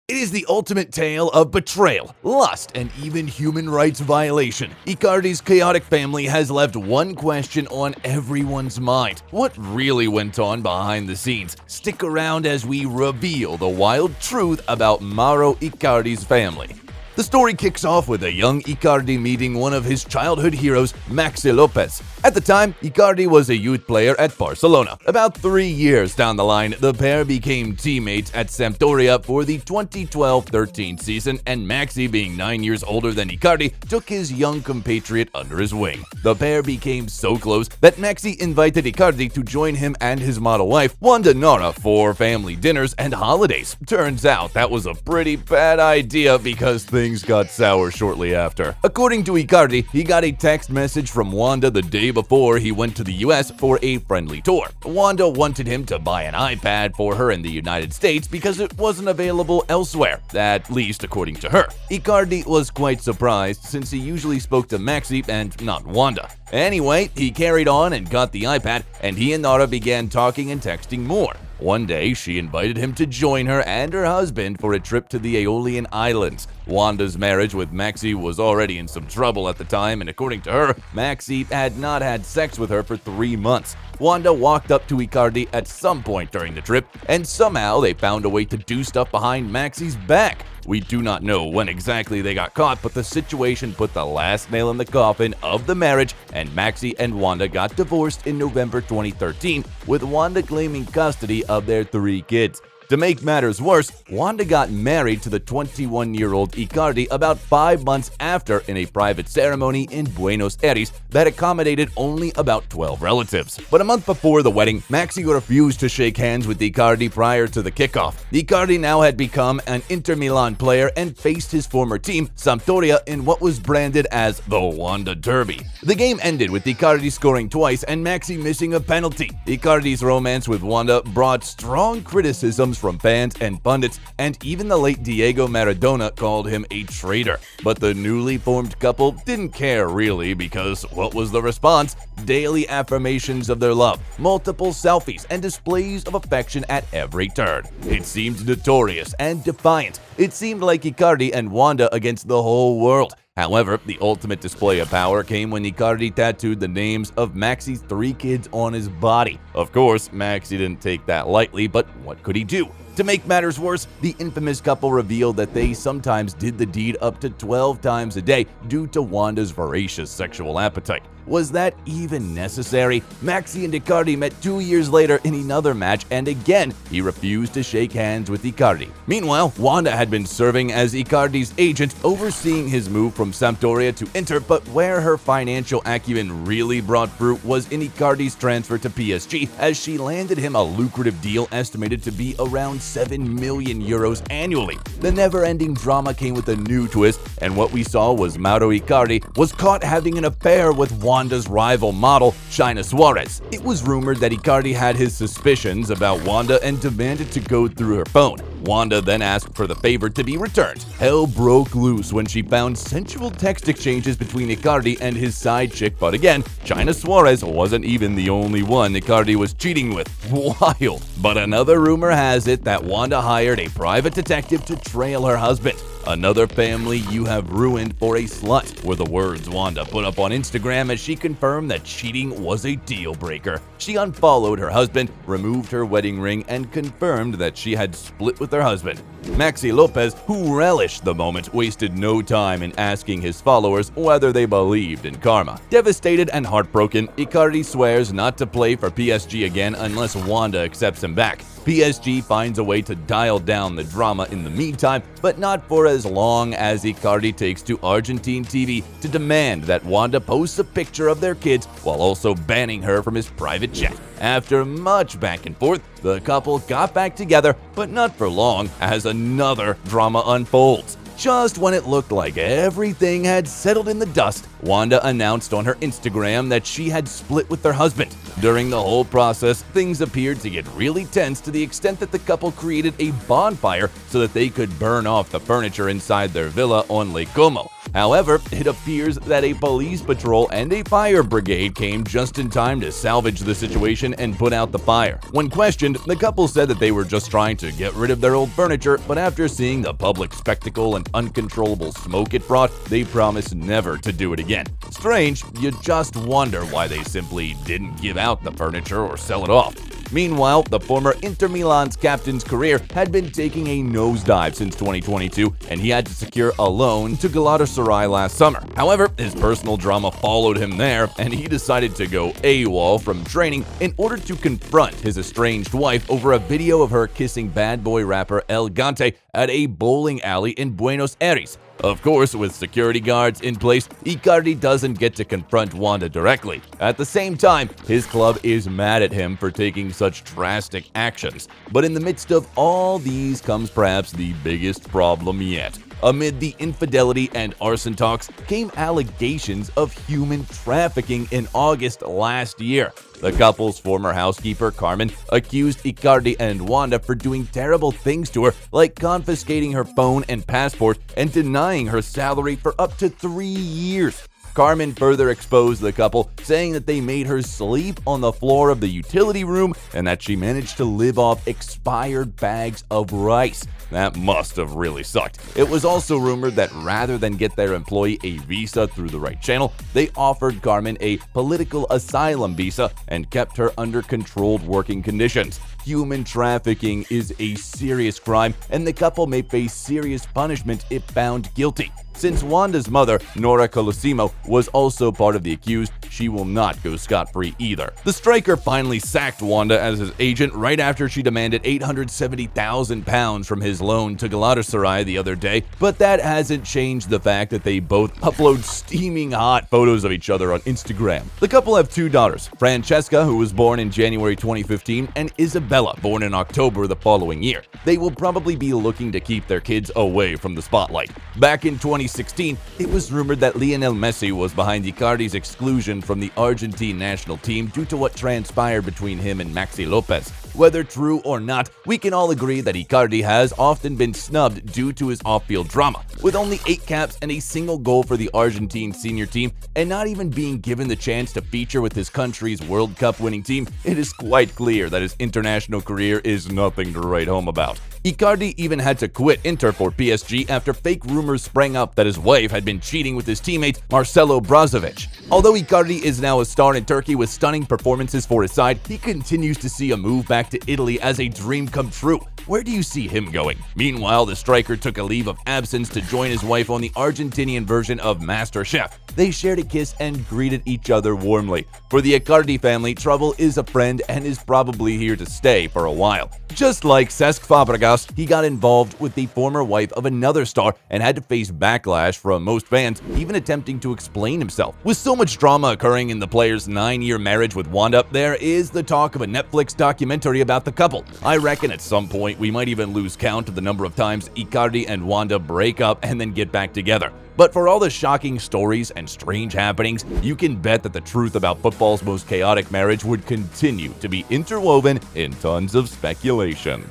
It is the ultimate tale of betrayal, lust, and even human rights violation. Icardi's chaotic family has left one question on everyone's mind. What really went on behind the scenes? Stick around as we reveal the wild truth about Mauro Icardi's family. The story kicks off with a young Icardi meeting one of his childhood heroes, Maxi Lopez. At the time, Icardi was a youth player at Barcelona. About 3 years down the line, the pair became teammates at Sampdoria for the 2012-13 season, and Maxi, being 9 years older than Icardi, took his young compatriot under his wing. The pair became so close that Maxi invited Icardi to join him and his model wife, Wanda, Nara, for family dinners and holidays. Turns out that was a pretty bad idea because things got sour shortly after. According to Icardi, he got a text message from Wanda the day before he went to the US for a friendly tour. Wanda wanted him to buy an iPad for her in the United States because it wasn't available elsewhere, at least according to her. Icardi was quite surprised since he usually spoke to Maxi and not Wanda. Anyway, he carried on and got the iPad, and he and Nara began talking and texting more. One day, she invited him to join her and her husband for a trip to the Aeolian Islands. Wanda's marriage with Maxi was already in some trouble at the time, and according to her, Maxi had not had sex with her for 3 months. Wanda walked up to Icardi at some point during the trip, and somehow they found a way to do stuff behind Maxi's back. We do not know when exactly they got caught, but the situation put the last nail in the coffin of the marriage, and Maxi and Wanda got divorced in November 2013, with Wanda claiming custody of their 3 kids. To make matters worse, Wanda got married to the 21-year-old Icardi about 5 months after in a private ceremony in Buenos Aires that accommodated only about 12 relatives. But a month before the wedding, Maxi refused to shake hands with Icardi prior to the kickoff. Icardi now had become an Inter Milan player and faced his former team, Sampdoria, in what was branded as the Wanda Derby. The game ended with Icardi scoring twice and Maxi missing a penalty. Icardi's romance with Wanda brought strong criticisms from fans and pundits, and even the late Diego Maradona called him a traitor. But the newly formed couple didn't care really, because what was the response? Daily affirmations of their love, multiple selfies, and displays of affection at every turn. It seemed notorious and defiant. It seemed like Icardi and Wanda against the whole world. However, the ultimate display of power came when Icardi tattooed the names of Maxi's 3 kids on his body. Of course, Maxi didn't take that lightly, but what could he do? To make matters worse, the infamous couple revealed that they sometimes did the deed up to 12 times a day due to Wanda's voracious sexual appetite. Was that even necessary? Maxi and Icardi met 2 years later in another match, and again, he refused to shake hands with Icardi. Meanwhile, Wanda had been serving as Icardi's agent, overseeing his move from Sampdoria to Inter, but where her financial acumen really brought fruit was in Icardi's transfer to PSG, as she landed him a lucrative deal estimated to be around 7 million euros annually. The never-ending drama came with a new twist, and what we saw was Mauro Icardi was caught having an affair with Wanda's rival model, Suarez. It was rumored that Icardi had his suspicions about Wanda and demanded to go through her phone. Wanda then asked for the favor to be returned. Hell broke loose when she found sensual text exchanges between Icardi and his side chick, but again, Suarez wasn't even the only one Icardi was cheating with. Wild. But another rumor has it that Wanda hired a private detective to trail her husband. Another family you have ruined for a slut, were the words Wanda put up on Instagram as she confirmed that cheating was a deal breaker. She unfollowed her husband, removed her wedding ring, and confirmed that she had split with her husband. Maxi Lopez, who relished the moment, wasted no time in asking his followers whether they believed in karma. Devastated and heartbroken, Icardi swears not to play for PSG again unless Wanda accepts him back. PSG finds a way to dial down the drama in the meantime, but not for as long as Icardi takes to Argentine TV to demand that Wanda posts a picture of their kids while also banning her from his private jet. After much back and forth, the couple got back together, but not for long, as another drama unfolds. Just when it looked like everything had settled in the dust, Wanda announced on her Instagram that she had split with their husband. During the whole process, things appeared to get really tense to the extent that the couple created a bonfire so that they could burn off the furniture inside their villa on Lake Como. However, it appears that a police patrol and a fire brigade came just in time to salvage the situation and put out the fire. When questioned, the couple said that they were just trying to get rid of their old furniture, but after seeing the public spectacle and uncontrollable smoke it brought, they promised never to do it again. Strange, you just wonder why they simply didn't give out the furniture or sell it off. Meanwhile, the former Inter Milan's captain's career had been taking a nosedive since 2022, and he had to secure a loan to Galatasaray last summer. However, his personal drama followed him there, and he decided to go AWOL from training in order to confront his estranged wife over a video of her kissing bad boy rapper El Gante at a bowling alley in Buenos Aires. Of course, with security guards in place, Icardi doesn't get to confront Wanda directly. At the same time, his club is mad at him for taking such drastic actions. But in the midst of all these comes perhaps the biggest problem yet. Amid the infidelity and arson talks came allegations of human trafficking in August last year. The couple's former housekeeper, Carmen, accused Icardi and Wanda for doing terrible things to her, like confiscating her phone and passport and denying her salary for up to 3 years. Carmen further exposed the couple, saying that they made her sleep on the floor of the utility room and that she managed to live off expired bags of rice. That must have really sucked. It was also rumored that rather than get their employee a visa through the right channel, they offered Carmen a political asylum visa and kept her under controlled working conditions. Human trafficking is a serious crime, and the couple may face serious punishment if found guilty. Since Wanda's mother, Nora Colosimo, was also part of the accused, she will not go scot-free either. The striker finally sacked Wanda as his agent right after she demanded £870,000 from his loan to Galatasaray the other day, but that hasn't changed the fact that they both upload steaming hot photos of each other on Instagram. The couple have 2 daughters, Francesca, who was born in January 2015, and Isabella, born in October the following year. They will probably be looking to keep their kids away from the spotlight. Back in 2016, it was rumored that Lionel Messi was behind Icardi's exclusion from the Argentine national team due to what transpired between him and Maxi Lopez. Whether true or not, we can all agree that Icardi has often been snubbed due to his off-field drama. With only 8 caps and a single goal for the Argentine senior team, and not even being given the chance to feature with his country's World Cup winning team, it is quite clear that his international career is nothing to write home about. Icardi even had to quit Inter for PSG after fake rumors sprang up that his wife had been cheating with his teammate Marcelo Brozovic. Although Icardi is now a star in Turkey with stunning performances for his side, he continues to see a move back to Italy as a dream come true. Where do you see him going? Meanwhile, the striker took a leave of absence to join his wife on the Argentinian version of MasterChef. They shared a kiss and greeted each other warmly. For the Icardi family, trouble is a friend and is probably here to stay for a while. Just like Cesc Fabregas, he got involved with the former wife of another star and had to face backlash from most fans, even attempting to explain himself. With so much drama occurring in the player's 9-year marriage with Wanda, there is the talk of a Netflix documentary about the couple. I reckon at some point we might even lose count of the number of times Icardi and Wanda break up and then get back together. But for all the shocking stories and strange happenings, you can bet that the truth about football's most chaotic marriage would continue to be interwoven in tons of speculation.